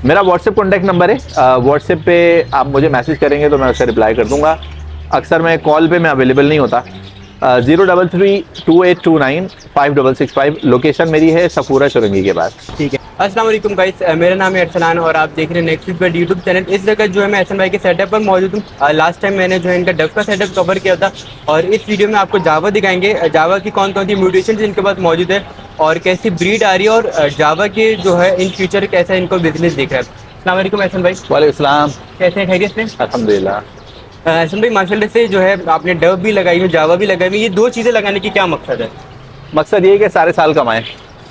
मेरा WhatsApp contact number है, WhatsApp पे आप मुझे मैसेज करेंगे तो मैं उसका रिप्लाई कर दूंगा। अक्सर मैं कॉल पे मैं अवेलेबल नहीं होता। 03328295665 लोकेशन मेरी है सफूरा चुरंगी के पास। ठीक है। अस्सलाम वालेकुम गाइस, मेरा नाम है अरसलान और आप देख रहे हैं नेक्स्ट वीक यूट्यूब चैनल। इस जगह जो है मैं एहसन भाई के सेटअप पर मौजूद हूँ। लास्ट टाइम मैंने जो है इनका डव का सेटअप कवर किया था और इस वीडियो में आपको जावा दिखाएंगे। जावा की कौन कौन सी म्यूटेशन इनके पास मौजूद है और कैसी ब्रीड आ रही है और जावा के जो है इन फ्यूचर कैसा इनको बिजनेस दिख रहा है। अस्सलाम वालेकुम एहसन भाई। वालेकुम सलाम। कैसे हैं, खैरियत से? अल्हम्दुलिल्लाह। एहसन भाई माशाल्लाह से जो है आपने डव भी लगाई हुई, जावा भी लगाई हुई, ये दो चीज़ें लगाने की क्या मकसद है? मकसद ये है कि सारे साल कमाएं,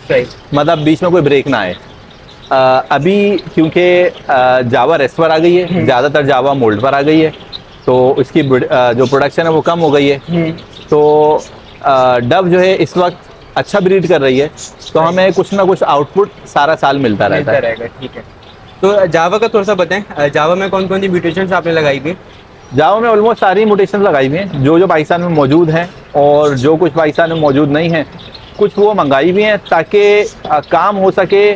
सही, मतलब बीच में कोई ब्रेक ना आए। अभी क्योंकि जावा रेस्ट पर आ गई है, ज़्यादातर जावा मोल्ड पर आ गई है, तो इसकी जो प्रोडक्शन है वो कम हो गई है। तो डव जो है इस वक्त अच्छा ब्रीड कर रही है, तो हमें कुछ ना कुछ आउटपुट सारा साल मिलता रहता है। ठीक है। तो जावा का थोड़ा सा बताएं, जावा में कौन कौन सी म्यूटेशन आपने लगाई हुई? जावा में ऑलमोस्ट सारी म्यूटेशन लगाई हुई हैं जो पाकिस्तान में मौजूद हैं, और जो कुछ पाकिस्तान में मौजूद नहीं हैं कुछ वो मंगाई हुई हैं ताकि काम हो सके।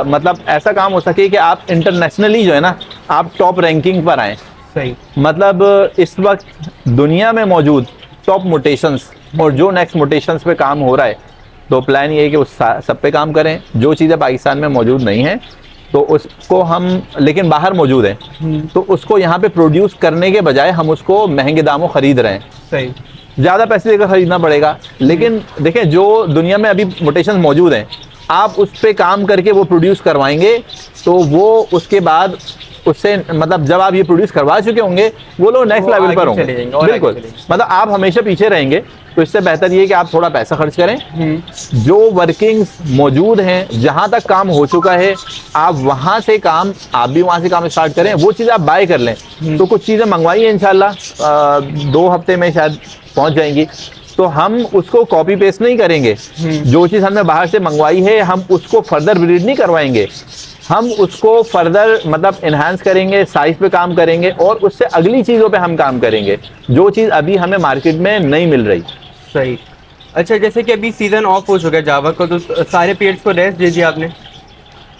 मतलब ऐसा काम हो सके कि आप इंटरनेशनली जो है ना आप टॉप रैंकिंग पर आएँ। सही, मतलब इस वक्त दुनिया में मौजूद टॉप म्यूटेशंस और जो नेक्स्ट म्यूटेशंस पे काम हो रहा है, तो प्लान ये है कि उस सब पे काम करें। जो चीज़ें पाकिस्तान में मौजूद नहीं हैं तो उसको हम, लेकिन बाहर मौजूद है, तो उसको यहाँ पे प्रोड्यूस करने के बजाय हम उसको महंगे दामों खरीद रहे हैं। सही, ज़्यादा पैसे देकर खरीदना पड़ेगा। लेकिन देखें जो दुनिया में अभी म्यूटेशन मौजूद हैं, आप उस पर काम करके वो प्रोड्यूस करवाएंगे तो वो उसके बाद उससे, मतलब जब आप ये प्रोड्यूस करवा चुके होंगे वो लोग नेक्स्ट लेवल पर होंगे। बिल्कुल, मतलब आप हमेशा पीछे रहेंगे। तो इससे बेहतर ये कि आप थोड़ा पैसा खर्च करें, जो वर्किंग्स मौजूद हैं, जहां तक काम हो चुका है आप वहां से काम, आप भी वहां से काम स्टार्ट करें, वो चीज़ आप बाय कर लें। तो कुछ चीज़ें मंगवाई हैं इंशाल्लाह 2 हफ्ते में शायद पहुंच जाएंगी, तो हम उसको कॉपी पेस्ट नहीं करेंगे। जो चीज़ हमने बाहर से मंगवाई है हम उसको फर्दर ब्रीड नहीं करवाएंगे, हम उसको फर्दर मतलब इन्हांस करेंगे, साइज पे काम करेंगे और उससे अगली चीज़ों पे हम काम करेंगे जो चीज़ अभी हमें मार्केट में नहीं मिल रही। सही। अच्छा, जैसे कि अभी सीजन ऑफ हो चुका है जावा का, तो सारे पेड्स को रेस्ट दे दिया आपने?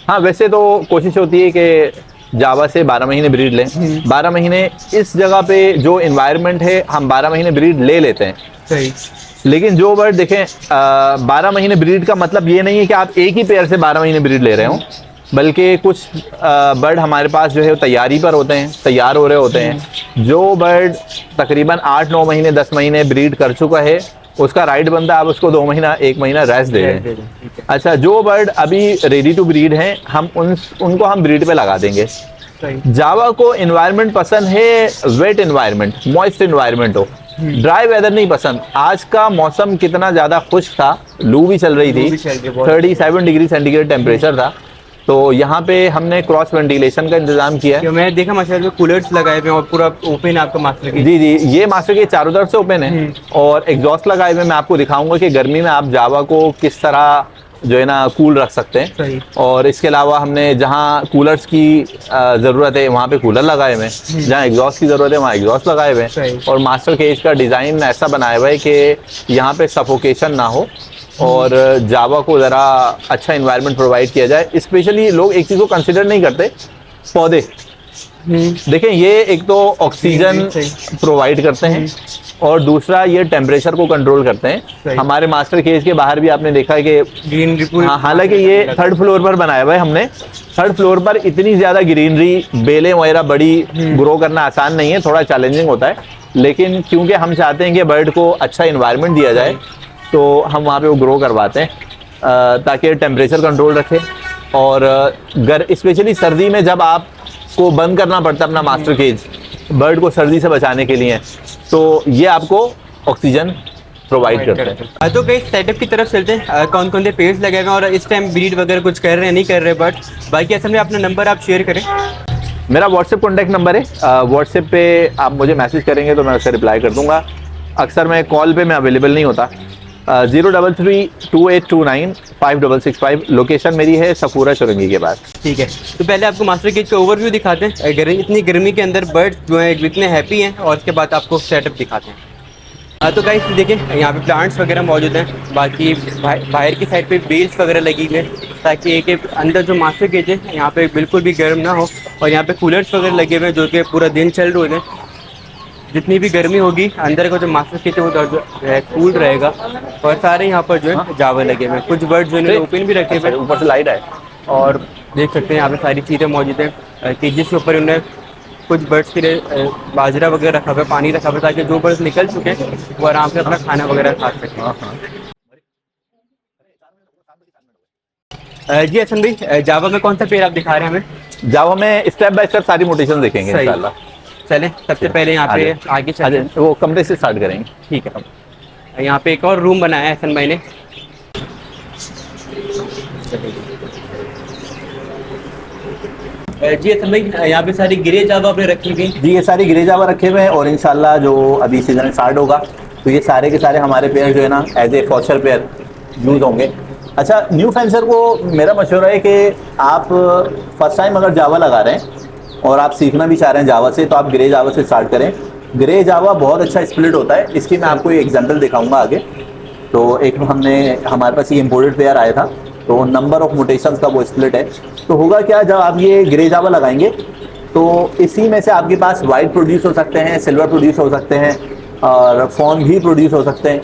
हाँ, वैसे तो कोशिश होती है कि जावा से 12 महीने ब्रीड लें। 12 महीने इस जगह पे जो इन्वायरमेंट है हम 12 महीने ब्रीड ले लेते हैं। सही। लेकिन जो बर्ड देखें 12 महीने ब्रीड का मतलब ये नहीं है कि आप एक ही पेयर से 12 महीने ब्रीड ले रहे हो, बल्कि कुछ बर्ड हमारे पास जो है तैयारी पर होते हैं, तैयार हो रहे होते हैं। जो बर्ड तकरीबन 8-9 महीने 10 महीने ब्रीड कर चुका है उसका राइट बनता है आप उसको 2 महीना 1 महीना रेस्ट दे दें। अच्छा, जो बर्ड अभी रेडी टू ब्रीड हैं हम उनको हम ब्रीड पे लगा देंगे। जावा को इन्वायरमेंट पसंद है, वेट इन्वायरमेंट, मॉइस्ट इन्वायरमेंट हो, ड्राई वेदर नहीं पसंद। आज का मौसम कितना ज़्यादा खुश्क था, लू भी चल रही थी, 37 डिग्री सेंटीग्रेड टेम्परेचर था। तो यहाँ पे हमने क्रॉस वेंटिलेशन का इंतजाम किया है। मैं देखा माशाल्लाह कूलर्स लगाए हुए हैं और पूरा ओपन है आपका मास्टर केज। जी, ये मास्टर केज चारों तरफ से ओपन है और एग्जॉस्ट लगाए हुए। मैं आपको दिखाऊंगा कि गर्मी में आप जावा को किस तरह जो है ना कूल रख सकते हैं। सही। और इसके अलावा हमने जहाँ कूलर्स की ज़रूरत है वहाँ पे कूलर लगाए हुए हैं, जहाँ एग्जॉस्ट की ज़रूरत है वहाँ एग्जॉस्ट लगाए हुए हैं। और मास्टर केज का डिज़ाइन ऐसा बनाया हुआ है कि यहाँ पे सफोकेशन ना हो और जावा को ज़रा अच्छा इन्वायरमेंट प्रोवाइड किया जाए। स्पेशली लोग एक चीज़ को कंसिडर नहीं करते, पौधे। देखें, ये एक तो ऑक्सीजन प्रोवाइड करते हैं और दूसरा ये टेम्परेचर को कंट्रोल करते हैं। हमारे मास्टर केज के बाहर भी आपने देखा है कि ग्रीनरी, हालांकि ये 3rd फ्लोर पर बनाया हुआ है हमने। 3rd फ्लोर पर इतनी ज़्यादा ग्रीनरी, बेलें वगैरह बड़ी ग्रो करना आसान नहीं है, थोड़ा चैलेंजिंग होता है। लेकिन क्योंकि हम चाहते हैं कि बर्ड को अच्छा इन्वायरमेंट दिया जाए तो हम वहाँ पे वो ग्रो करवाते हैं ताकि टेम्परेचर कंट्रोल रखे। और स्पेशली सर्दी में जब आपको बंद करना पड़ता है अपना मास्टर केज बर्ड को सर्दी से बचाने के लिए, तो ये आपको ऑक्सीजन प्रोवाइड करते हैं। तो कई सेटअप की तरफ चलते हैं, कौन कौन से पेड्स लगे हुए हैं और इस टाइम ब्रीड वगैरह कुछ कर रहे हैं नहीं कर रहे, बट बाकी असल में अपना नंबर आप शेयर करें। मेरा व्हाट्सएप कॉन्टैक्ट नंबर है, व्हाट्सएप पे आप मुझे मैसेज करेंगे तो मैं उसका रिप्लाई कर दूंगा। अक्सर मैं कॉल पे मैं अवेलेबल नहीं होता। 03328295665 लोकेशन मेरी है सफूरा चुरंगी के पास। ठीक है, तो पहले आपको मास्टर केज का ओवरव्यू दिखाते हैं, इतनी गर्मी के अंदर बर्ड जो है इतने हैप्पी हैं, और उसके बाद आपको सेटअप दिखाते हैं। हाँ तो गाइस देखिए यहाँ पे प्लांट्स वगैरह मौजूद हैं, बाकी बाहर की साइड पे बेल्स वगैरह लगी हुई हैं ताकि एक अंदर जो मास्टर केज है यहाँ पे बिल्कुल भी गर्म ना हो। और यहाँ पे कूलर्स वगैरह लगे हुए हैं जो कि पूरा दिन चल रहे हैं। जितनी भी गर्मी होगी अंदर का जो मास्टर केज है वो कूल रहेगा। और सारे यहाँ पर जो है जावा लगे हुए हैं, कुछ बर्ड जो है ओपन भी रखे हुए हैं, ऊपर से लाइट है। और देख सकते हैं यहाँ पे सारी चीज़ें मौजूद हैं। केजेस के ऊपर उन्हें कुछ बर्ड्स के लिए बाजरा वगैरह रखा हुआ है, पानी रखा हुआ है ताकि जो बर्ड्स निकल चुके हैं वो आराम से अपना खाना वगैरह खा सकें। जी हसन भाई, जावा में कौन सा पेड़ आप दिखा रहे हैं हमें? जावा में स्टेप बाय स्टेप सारी मोटेशन देखेंगे सही। इंशाल्लाह। चलें सबसे पहले यहाँ पे आगे चलें। वो कमरे से स्टार्ट करेंगे। ठीक है, यहाँ पे एक और रूम बनाया है हसन भाई ने। जी हसन भाई, यहाँ पे सारी ग्रे जावा आपने रखी हुई। जी ये सारी ग्रे जावा रखे हुए हैं और इंशाल्लाह जो अभी सीजन स्टार्ट होगा तो ये सारे के सारे हमारे पेयर जो है ना as a foster pair use होंगे। अच्छा, न्यू फेंसर को मेरा मशवरा है कि आप फर्स्ट टाइम अगर जावा लगा रहे हैं और आप सीखना भी चाह रहे हैं जावा से तो आप ग्रे जावा से स्टार्ट करें। ग्रे जावा बहुत अच्छा स्प्लिट होता है, इसकी मैं आपको एक एग्जांपल दिखाऊंगा आगे। तो एक हमारे पास ये इम्पोर्टेड पेयर आया था तो नंबर ऑफ मोटेशंस का वो स्प्लिट है। तो होगा क्या, जब आप ये ग्रे जावा लगाएंगे तो इसी में से आपके पास वाइट प्रोड्यूस हो सकते हैं, सिल्वर प्रोड्यूस हो सकते हैं और फॉन भी प्रोड्यूस हो सकते हैं,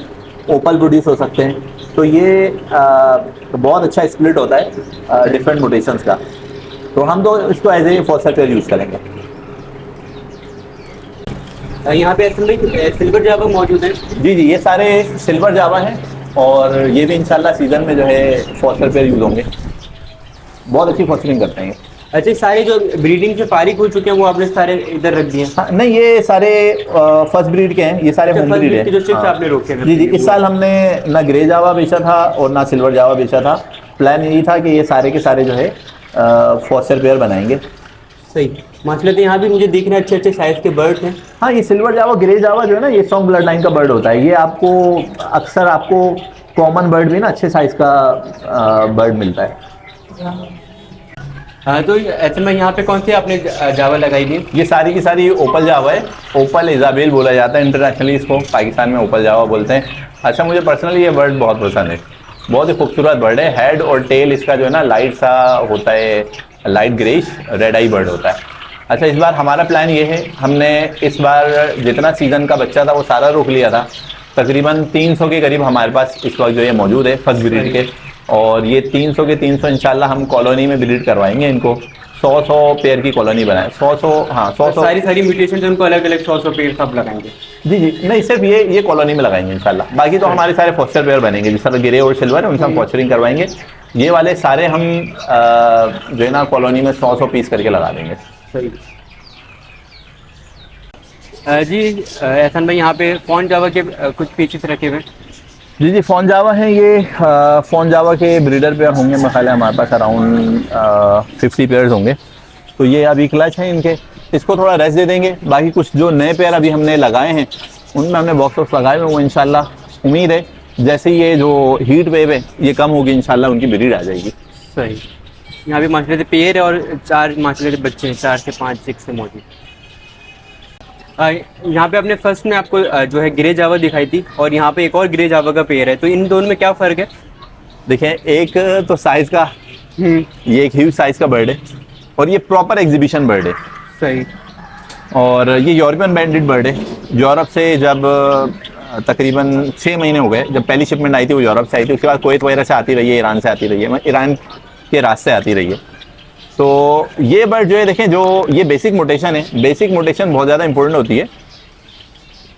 ओपल प्रोड्यूस हो सकते हैं। तो ये बहुत अच्छा स्प्लिट होता है डिफरेंट मोटेशंस का। तो हम तो इसको as a foster pair use करेंगे। यहाँ पे सिल्वर जावा मौजूद है। जी जी, ये सारे सिल्वर जावा हैं और ये भी इंशाल्लाह सीजन में जो है फॉस्टर पेयर यूज़ होंगे। बहुत अच्छी फॉस्टरिंग करते हैं। अच्छा, सारे जो ब्रीडिंग से फारिग हो चुके हैं वो आपने सारे इधर रख दिए? हाँ, नहीं ये सारे फर्स्ट ब्रीड के हैं, ये सारे होम ब्रीड हैं। जो चिप्स आपने रोके हैं। जी जी, इस साल हमने ना ग्रे जावा बेचा था और ना सिल्वर जावा बेचा था। प्लान यही था कि ये सारे के सारे जो है फॉस्टर पेयर बनाएंगे। सही माशाल्लाह। यहाँ भी मुझे दिख रहे हैं अच्छे अच्छे साइज के बर्ड्स हैं। हाँ, ये सिल्वर जावा ग्रे जावा जो है ना ये सॉन्ग ब्लड लाइन का बर्ड होता है। ये आपको अक्सर आपको कॉमन बर्ड भी ना अच्छे साइज का बर्ड मिलता है। हाँ, तो ऐसे में यहाँ पे कौन सी आपने जावा लगाई थी? ये सारी की सारी ओपल जावा है। ओपल इजाबेल बोला जाता है इंटरनेशनली, इसको पाकिस्तान में ओपल जावा बोलते हैं। अच्छा, मुझे पर्सनली ये बर्ड बहुत पसंद है, बहुत ही खूबसूरत बर्ड है। हेड और टेल इसका जो है ना लाइट सा होता है, लाइट ग्रेइश रेड आई बर्ड होता है। अच्छा, इस बार हमारा प्लान ये है, हमने इस बार जितना सीज़न का बच्चा था वो सारा रोक लिया था। तकरीबन 300 के करीब हमारे पास इस वक्त जो ये मौजूद है फर्स्ट ब्रीड के। और ये 300 के 300 इंशाल्लाह हम कॉलोनी में ब्रीड करवाएंगे इनको। 100 पेयर की कॉलोनी बनाए। 100 हाँ 100 सारी म्यूटेशन उनको अलग अलग 100 पेयर सब लगाएंगे। जी जी, नहीं सिर्फ ये कॉलोनी में लगाएंगे इंशाल्लाह। बाकी तो हमारे सारे फॉस्टर पेयर बनेंगे, जिस तरह ग्रे और सिल्वर है उनसे हम फॉस्टरिंग करवाएंगे। ये वाले सारे हम जो है ना कॉलोनी में 100 पीस करके लगा देंगे। सही जी। एहसान भाई, यहाँ पे फॉन जावा के कुछ पीसेस रखे हुए हैं। जी जी, फोन जावा है ये। फोन जावा के ब्रीडर पेयर होंगे मेरे ख्याल है हमारे पास अराउंड 50 पेयर्स होंगे। तो ये अभी क्लच हैं इनके, इसको थोड़ा रेस्ट दे देंगे। बाकी कुछ जो नए पेयर अभी हमने लगाए हैं उनमें हमने बॉक्स वॉक्स लगाए हुए, वो इंशाल्लाह उम्मीद है जैसे ये जो हीट वेव है ये कम होगी इंशाल्लाह उनकी ब्रीड आ जाएगी। सही। यहाँ पे माशाल्लाह से पेयर है और 4 माशाल्लाह से बच्चे हैं, 4 से 5 6 से मौजूद। यहाँ पे अपने फर्स्ट में आपको जो है ग्रे जावा दिखाई थी और यहाँ पे एक और ग्रे जावा का पेयर है। तो इन दोनों में क्या फ़र्क है? देखें, एक तो साइज़ का, ये एक ह्यूज साइज़ का बर्ड है और ये प्रॉपर एग्जीबिशन बर्ड है। सही। और ये यूरोपियन बैंडेड बर्ड है। यूरोप से जब तकरीबन 6 महीने हो गए, जब पहली शिपमेंट आई थी वो यूरोप से आई थी। उसके बाद कुवैत वगैरह से आती रही है, ईरान से आती रही है, ईरान के रास्ते आती रही है। तो ये बर्ड जो है देखें, जो ये बेसिक मोटेशन है, बेसिक मोटेशन बहुत ज़्यादा इंपॉर्टेंट होती है।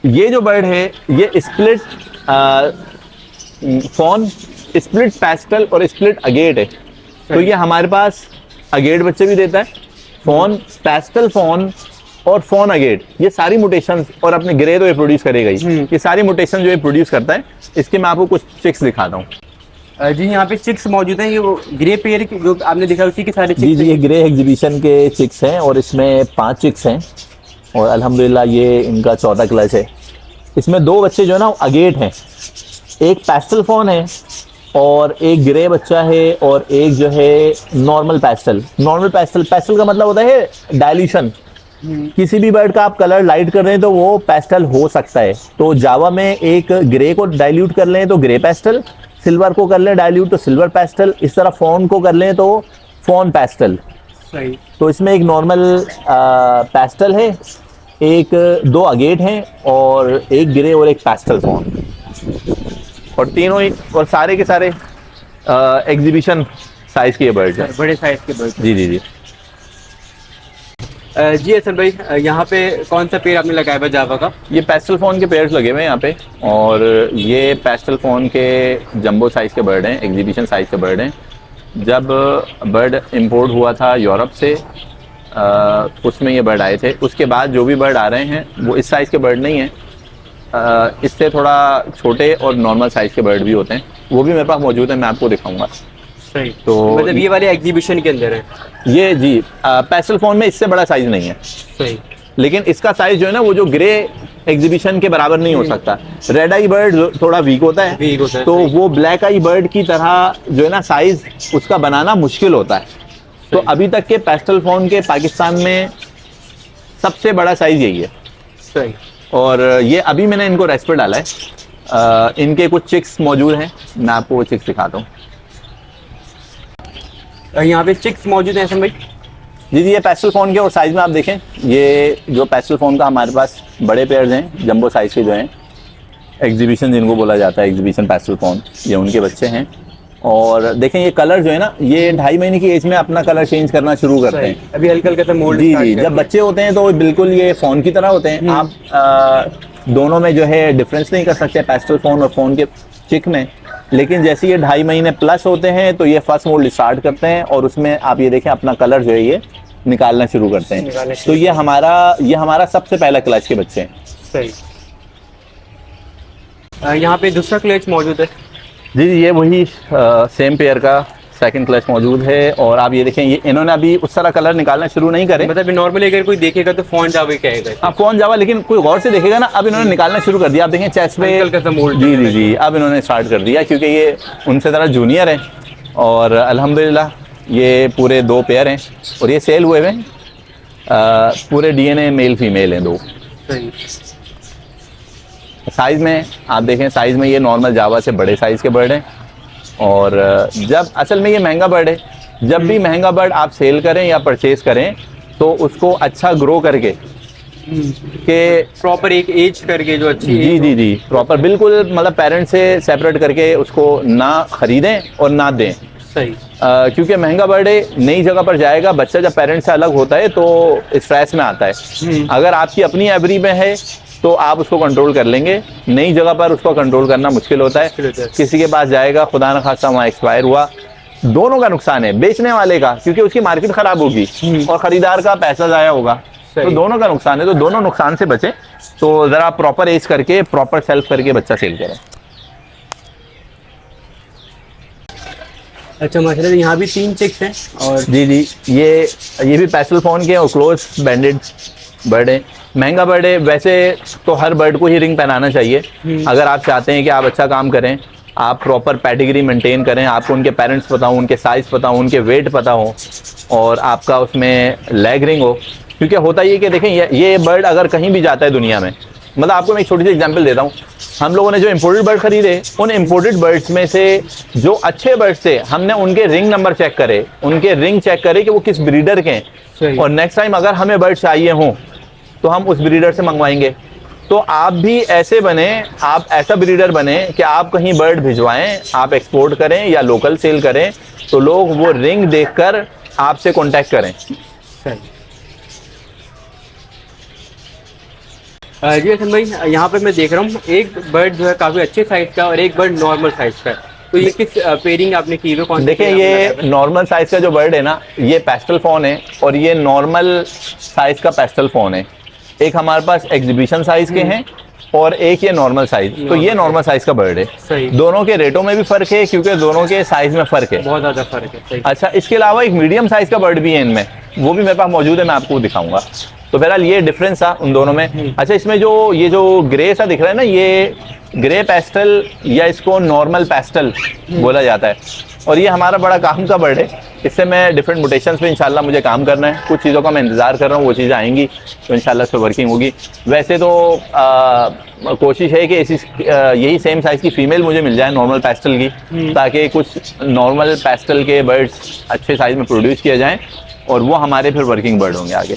ये जो बर्ड है ये स्प्लिट फॉन, स्प्लिट पैस्टल और स्प्लिट अगेट है। तो ये हमारे पास अगेट बच्चे भी देता है, फॉन, पैस्टल फॉन और फॉन अगेट, ये सारी मोटेशन। और अपने ग्रे तो ये प्रोड्यूस करेगा ही, ये सारी मोटेशन जो ये प्रोड्यूस करता है। इसके मैं आपको कुछ चिक्स दिखाता हूँ। जी, यहाँ पे चिक्स मौजूद हैं। ये वो ग्रे पेयर की जो आपने देखा उसी के सारे जी जी, ये ग्रे एग्जीबिशन के चिक्स हैं और इसमें 5 चिक्स हैं और अल्हम्दुलिल्लाह ये इनका 14 क्लच है। इसमें 2 बच्चे जो है ना अगेट हैं, एक पैस्टल फॉन है और एक ग्रे बच्चा है और एक जो है नॉर्मल पैस्टल। नॉर्मल पैस्टल का मतलब होता है डायल्यूशन, किसी भी बर्ड का आप कलर लाइट कर रहे हैं तो वो पेस्टल हो सकता है। तो जावा में एक ग्रे को डाइल्यूट कर लें तो ग्रे पेस्टल, सिल्वर को कर लें डाइल्यूट तो सिल्वर पेस्टल, इस तरह फोन को कर लें तो फोन पेस्टल। सही। तो इसमें एक नॉर्मल पेस्टल है, एक 2 अगेट हैं और एक ग्रे और एक पेस्टल फोन, और तीनों ही और सारे के सारे एग्जीबिशन साइज के बर्ड्स हैं, बड़े साइज के बर्ड। जी जी जी। जी हसन भाई, यहाँ पे कौन सा पेड़ आपने लगाया हुआ जावा का? ये पेस्टल फोन के पेयर्स लगे हुए हैं यहाँ पे, और ये पेस्टल फोन के जंबो साइज के बर्ड हैं, एग्जीबिशन साइज के बर्ड हैं। जब बर्ड इंपोर्ट हुआ था यूरोप से उसमें ये बर्ड आए थे। उसके बाद जो भी बर्ड आ रहे हैं वो इस साइज़ के बर्ड नहीं हैं, इससे थोड़ा छोटे और नॉर्मल साइज़ के बर्ड भी होते हैं, वो भी मेरे पास मौजूद है, मैं आपको दिखाऊंगा। सही। तो मतलब ये वाले एग्जीबिशन के अंदर है ये जी, पेस्टल फोन में इससे बड़ा साइज़ नहीं है। सही। लेकिन इसका साइज़ जो है ना वो जो ग्रे एग्जीबिशन के बराबर नहीं हो सकता। रेड आई बर्ड थोड़ा वीक होता है, वीक होता है, तो सही। वो ब्लैक आई बर्ड की तरह जो है ना साइज़ उसका बनाना मुश्किल होता है। तो अभी तक के पेस्टल फोन के पाकिस्तान में सबसे बड़ा साइज़ यही है। सही। और ये अभी मैंने इनको रेस्ट पे डाला है। इनके कुछ चिक्स मौजूद हैं, मैं आपको वो चिक्स दिखाता हूँ। यहाँ पे चिक्स मौजूद हैं हसन भाई? जी जी, ये पेस्टल फोन के और साइज़ में आप देखें, ये जो पेस्टल फोन का हमारे पास बड़े पेयर्स हैं जंबो साइज़ के जो हैं, एग्जीबिशन जिनको बोला जाता है, एग्जीबिशन पेस्टल फोन, ये उनके बच्चे हैं। और देखें ये कलर जो है ना, ये 2.5 महीने की एज में अपना कलर चेंज करना शुरू करते हैं। अभी हल्का हल्का सा मोल्ड जी जी, जब बच्चे होते हैं तो बिल्कुल ये फ़ोन की तरह होते हैं। आप दोनों में जो है डिफरेंस नहीं कर सकते पेस्टल फ़ोन और फ़ोन के चिक में। लेकिन जैसे ये 2.5 महीने प्लस होते हैं तो ये फर्स्ट मोल्ड स्टार्ट करते हैं, और उसमें आप ये देखें अपना कलर जो है ये निकालना शुरू करते हैं। तो ये हमारा सबसे पहला क्लच के बच्चे हैं। सही। यहाँ पे दूसरा क्लच मौजूद है? जी जी, ये वही सेम पेयर का सेकंड क्लच मौजूद है। और आप ये देखें, ये इन्होंने अभी उस तरह कलर निकालना शुरू नहीं करे। मतलब नॉर्मली अगर कोई देखेगा तो फोन जावा ही कहेगा। हाँ, फोन जावा, लेकिन कोई गौर से देखेगा ना, अब इन्होंने निकालना शुरू कर दिया। आप देखें चेस्ट पे हल्का सा मोल्ड। जी जी जी, अब इन्होंने स्टार्ट कर दिया, क्योंकि ये उनसे ज़रा जूनियर है। और अल्हम्दुलिल्लाह ये पूरे 2 पेयर हैं और ये सेल हुए हैं। पूरे DNA मेल फीमेल हैं 2। सही। साइज़ में आप देखें, साइज़ में ये नॉर्मल जावा से बड़े साइज़ के बर्ड हैं। और जब असल में ये महंगा बर्ड है, जब भी महंगा बर्ड आप सेल करें या परचेज़ करें तो उसको अच्छा ग्रो करके के प्रॉपर एक एज करके जो अच्छी जी जी जी प्रॉपर बिल्कुल, मतलब पेरेंट्स से सेपरेट करके उसको ना ख़रीदें और ना दें। सही। क्योंकि महंगा बर्ड है, नई जगह पर जाएगा, बच्चा जब पेरेंट्स से अलग होता है तो स्ट्रेस में आता है। अगर आपकी अपनी एवरी में है तो आप उसको कंट्रोल कर लेंगे, नई जगह पर उसको कंट्रोल करना मुश्किल होता है। किसी के पास जाएगा, खुदा न खासा वहाँ एक्सपायर हुआ, दोनों का नुकसान है, बेचने वाले का क्योंकि उसकी मार्केट खराब होगी और ख़रीदार का पैसा ज़ाया होगा, तो दोनों का नुकसान है। तो दोनों नुकसान से बचें, तो ज़रा प्रॉपर एज करके प्रॉपर सेल्फ करके बच्चा सेल करें। अच्छा माशाल्लाह, यहाँ भी 3 चिक्स हैं। और जी जी, ये भी पेस्टल फोन के और क्लोज बैंडेड बर्ड है। महंगा बर्ड है, वैसे तो हर बर्ड को ही रिंग पहनाना चाहिए। अगर आप चाहते हैं कि आप अच्छा काम करें, आप प्रॉपर पैडिग्री मेंटेन करें, आपको उनके पेरेंट्स पता हो, उनके साइज़ पता हो, उनके वेट पता हो, और आपका उसमें लेग रिंग हो। क्योंकि होता ये कि देखें, ये बर्ड अगर कहीं भी जाता है दुनिया में, मतलब आपको मैं एक छोटी सी एग्जांपल देता हूँ। हम लोगों ने जो इम्पोर्टेड बर्ड खरीदे, उन इम्पोर्टेड बर्ड्स में से जो अच्छे बर्ड्स थे, हमने उनके रिंग नंबर चेक करे, उनके रिंग चेक करे कि वो किस ब्रीडर के हैं, और नेक्स्ट टाइम अगर हमें बर्ड चाहिए हों तो हम उस ब्रीडर से मंगवाएंगे। तो आप भी ऐसे बने, आप ऐसा ब्रीडर बने कि आप कहीं बर्ड भिजवाएं, आप एक्सपोर्ट करें या लोकल सेल करें, तो लोग वो रिंग देखकर आपसे कांटेक्ट करें। जी हसन भाई, यहाँ पे मैं देख रहा हूँ एक बर्ड जो है काफ़ी अच्छे साइज़ का और एक बर्ड नॉर्मल साइज़ का है। तो ये किस पेयरिंग आपने की हुई? कौन देखिए, ये नॉर्मल साइज़ का जो बर्ड है ना, ये पेस्टल फोन है, और ये नॉर्मल साइज़ का पेस्टल फोन है। एक हमारे पास एग्जीबिशन साइज़ के हैं और एक ये नॉर्मल साइज़। तो ये नॉर्मल साइज़ का बर्ड है। सही। दोनों के रेटों में भी फ़र्क है, क्योंकि दोनों के साइज़ में फ़र्क है, बहुत ज़्यादा फ़र्क है। सही। अच्छा, इसके अलावा एक मीडियम साइज़ का बर्ड भी है इनमें, वो भी मेरे पास मौजूद है, मैं आपको दिखाऊंगा। तो बहरहाल ये डिफरेंस था उन दोनों में। अच्छा, इसमें ये जो ग्रे सा दिख रहा है ना, ये ग्रे पेस्टल या इसको नॉर्मल पेस्टल बोला जाता है। और ये हमारा बड़ा काम का बर्ड है, इससे मैं डिफरेंट मोटेशंस पे इंशाल्लाह मुझे काम करना है, कुछ चीज़ों का मैं इंतज़ार कर रहा हूँ, वो चीज़ें आएंगी तो इंशाल्लाह इस पर वर्किंग होगी। वैसे तो कोशिश है कि यही सेम साइज़ की फ़ीमेल मुझे मिल जाए नॉर्मल पेस्टल की, ताकि कुछ नॉर्मल पेस्टल के बर्ड्स अच्छे साइज़ में प्रोड्यूस किए जाएँ और वो हमारे फिर वर्किंग बर्ड होंगे आगे।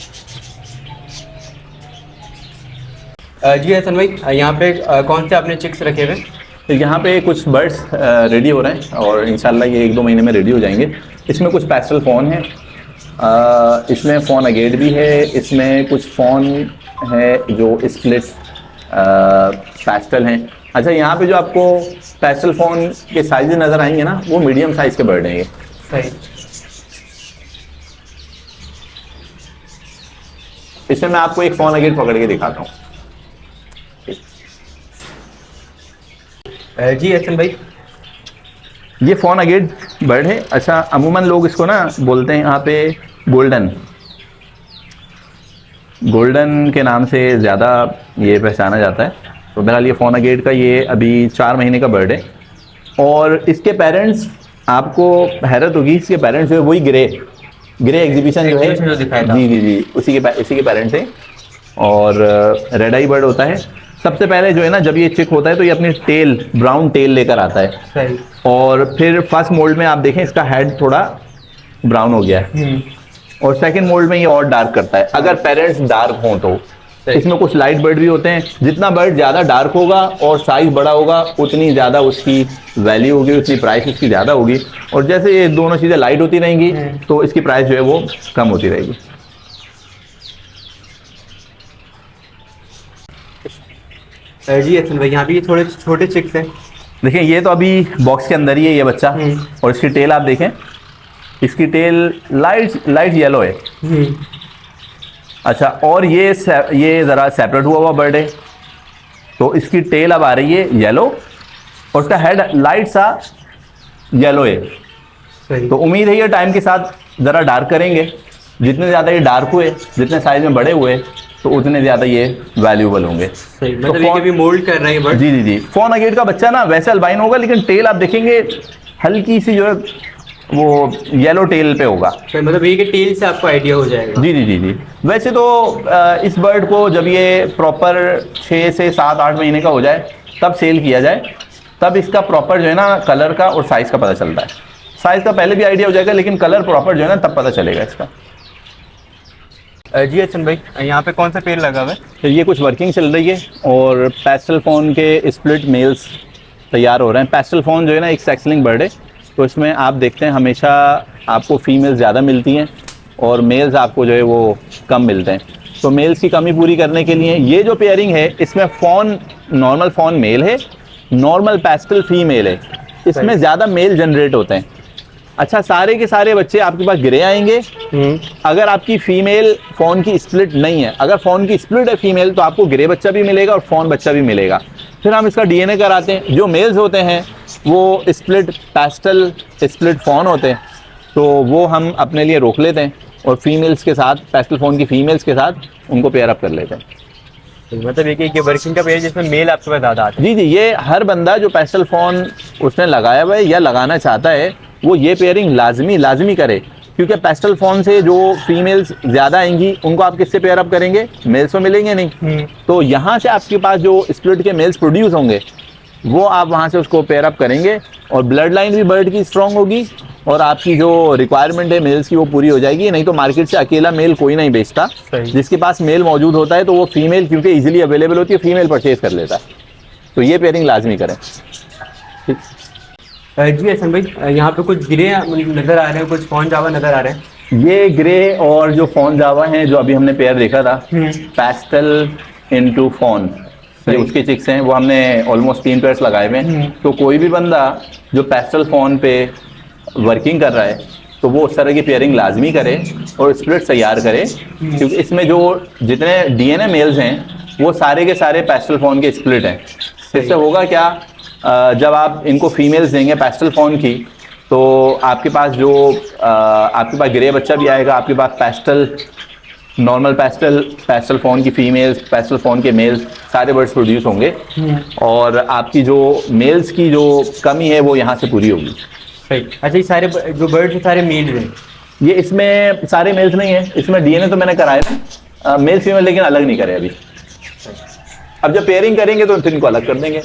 जी हसन भाई, यहाँ पे कौन से आपने चिक्स रखे हुए? तो यहाँ पे कुछ बर्ड्स रेडी हो रहे हैं और इंशाल्लाह ये 1-2 महीने में रेडी हो जाएंगे। इसमें कुछ पेस्टल फ़ॉन है, इसमें फ़ॉन अगेट भी है, इसमें कुछ फ़ॉन है जो स्प्लिट पेस्टल हैं। अच्छा, यहाँ पे जो आपको पेस्टल फ़ॉन के साइज़ नज़र आएंगे ना, वो मीडियम साइज़ के बर्ड हैं ये। सही। इसमें मैं आपको एक फ़ॉन अगेट पकड़ के दिखाता हूँ। जी हसन भाई, ये फ़ॉन अगेट बर्ड है। अच्छा, अमूमन लोग इसको ना बोलते हैं यहाँ पे गोल्डन के नाम से ज़्यादा ये पहचाना जाता है। तो बहरहाल ये फ़ॉन अगेट का ये अभी 4 महीने का बर्ड है और इसके पेरेंट्स, आपको हैरत होगी, इसके पेरेंट्स जो है वही ग्रे एग्जीबिशन जो है, जो दिखाया था। जी उसी के पेरेंट्स हैं और रेड आई बर्ड होता है। सबसे पहले जो है ना, जब ये चिक होता है तो ये अपनी ब्राउन टेल लेकर आता है। सही। और फिर फर्स्ट मोल्ड में आप देखें इसका हेड थोड़ा ब्राउन हो गया है और सेकंड मोल्ड में ये और डार्क करता है, अगर पेरेंट्स डार्क हों तो। इसमें कुछ लाइट बर्ड भी होते हैं, जितना बर्ड ज़्यादा डार्क होगा और साइज बड़ा होगा उतनी ज़्यादा उसकी वैल्यू होगी, उतनी प्राइस उसकी ज़्यादा होगी। और जैसे ये दोनों चीज़ें लाइट होती रहेंगी तो इसकी प्राइस जो है वो कम होती रहेगी। जी हसन भाई, यहाँ भी थोड़े छोटे चिक्स हैं। देखिए, ये तो अभी बॉक्स के अंदर ही है ये बच्चा और इसकी टेल आप देखें, इसकी टेल लाइट येलो है। अच्छा, और ये ज़रा सेपरेट हुआ बर्ड है तो इसकी टेल अब आ रही है येलो और उसका हेड लाइट सा येलो है। सही। तो उम्मीद है ये टाइम के साथ ज़रा डार्क करेंगे, जितने ज़्यादा ये डार्क हुए, जितने साइज में बड़े हुए तो उतने ज़्यादा ये वैल्यूबल होंगे। सही, मतलब ये भी मोल्ड कर रहे हैं बर्ड। जी। फ़ॉन अगेट का बच्चा ना वैसे अल्बाइन होगा, लेकिन टेल आप देखेंगे हल्की सी जो है वो येलो टेल पे होगा। मतलब ये कि टेल से आपको आइडिया हो जाएगा। जी। वैसे तो इस बर्ड को जब ये प्रॉपर 6 से 7-8 महीने का हो जाए तब सेल किया जाए, तब इसका प्रॉपर जो है ना कलर का और साइज़ का पता चलता है। साइज़ का पहले भी आइडिया हो जाएगा, लेकिन कलर प्रॉपर जो है ना तब पता चलेगा इसका। जी हसन भाई, यहाँ पे कौन सा पेड़ लगा हुआ है? तो ये कुछ वर्किंग चल रही है और पेस्टल फ़ॉन के स्प्लिट मेल्स तैयार हो रहे हैं। पेस्टल फ़ॉन जो है ना एक सेक्सलिंग बर्ड है, तो इसमें आप देखते हैं हमेशा आपको फीमेल्स ज़्यादा मिलती हैं और मेल्स आपको जो है वो कम मिलते हैं। तो मेल्स की कमी पूरी करने के लिए ये जो पेयरिंग है, इसमें नॉर्मल फ़ॉन मेल है, नॉर्मल पेस्टल फीमेल है, इसमें ज़्यादा मेल जनरेट होते हैं। अच्छा, सारे के सारे बच्चे आपके पास ग्रे आएंगे अगर आपकी फीमेल फ़ॉन की स्प्लिट नहीं है। अगर फ़ॉन की स्प्लिट है फीमेल तो आपको ग्रे बच्चा भी मिलेगा और फ़ॉन बच्चा भी मिलेगा। फिर हम इसका डीएनए कराते हैं। जो मेल्स होते हैं वो स्प्लिट पेस्टल स्प्लिट फ़ॉन होते हैं, तो वो हम अपने लिए रोक लेते हैं और फीमेल्स के साथ, पेस्टल फ़ॉन की फीमेल्स के साथ उनको पेयर अप कर लेते हैं। मतलब ये वर्किंग का पेयर जिसमें मेल आपके पास ज़्यादा आता है। जी, ये हर बंदा जो पेस्टल फ़ॉन उसने लगाया हुआ है या लगाना चाहता है वो ये पेयरिंग लाजमी करे, क्योंकि पेस्टल फ़ॉन से जो फीमेल्स ज़्यादा आएंगी उनको आप किससे पेयर अप करेंगे? मेल्स तो मिलेंगे नहीं। तो यहाँ से आपके पास जो स्प्लिट के मेल्स प्रोड्यूस होंगे वो आप वहाँ से उसको पेयर अप करेंगे और ब्लड लाइन भी बर्ड की स्ट्रॉन्ग होगी और आपकी जो रिक्वायरमेंट है मेल्स की वो पूरी हो जाएगी। नहीं तो मार्केट से अकेला मेल कोई नहीं बेचता, जिसके पास मेल मौजूद होता है तो वो फीमेल क्योंकि ईजिली अवेलेबल होती है फीमेल परचेज कर लेता है। तो ये पेयरिंग लाजमी करें। जी हसन भाई, यहाँ पे कुछ ग्रे नज़र आ रहे हैं, कुछ फ़ॉन जावा नज़र आ रहे हैं। ये ग्रे और जो फ़ॉन जावा हैं जो अभी हमने पेयर देखा था, पेस्टल इनटू फ़ॉन, ये उसके चिक्स हैं। वो हमने ऑलमोस्ट 3 पेयर्स लगाए हुए हैं। तो कोई भी बंदा जो पेस्टल फ़ॉन पे वर्किंग कर रहा है तो वो उस तरह की पेयरिंग लाजमी करे और स्प्लिट तैयार करे, क्योंकि इसमें जो जितने डीएनए मेल्स हैं वो सारे के सारे पेस्टल फ़ॉन के स्प्लिट हैं। इससे होगा क्या, जब आप इनको फीमेल्स देंगे पेस्टल फ़ॉन की तो आपके पास ग्रे बच्चा भी आएगा, आपके पास नॉर्मल पेस्टल फ़ॉन की फीमेल्स, पेस्टल फ़ॉन के मेल्स सारे बर्ड्स प्रोड्यूस होंगे और आपकी जो मेल्स की जो कमी है वो यहाँ से पूरी होगी। सही। अच्छा, ये सारे जो बर्ड्स हैं सारे मेल हैं? ये इसमें सारे मेल्स नहीं है, इसमें डीएनए तो मैंने कराया मेल फीमेल, लेकिन अलग नहीं करे अभी। अब जब पेयरिंग करेंगे तो फिर इनको अलग कर देंगे।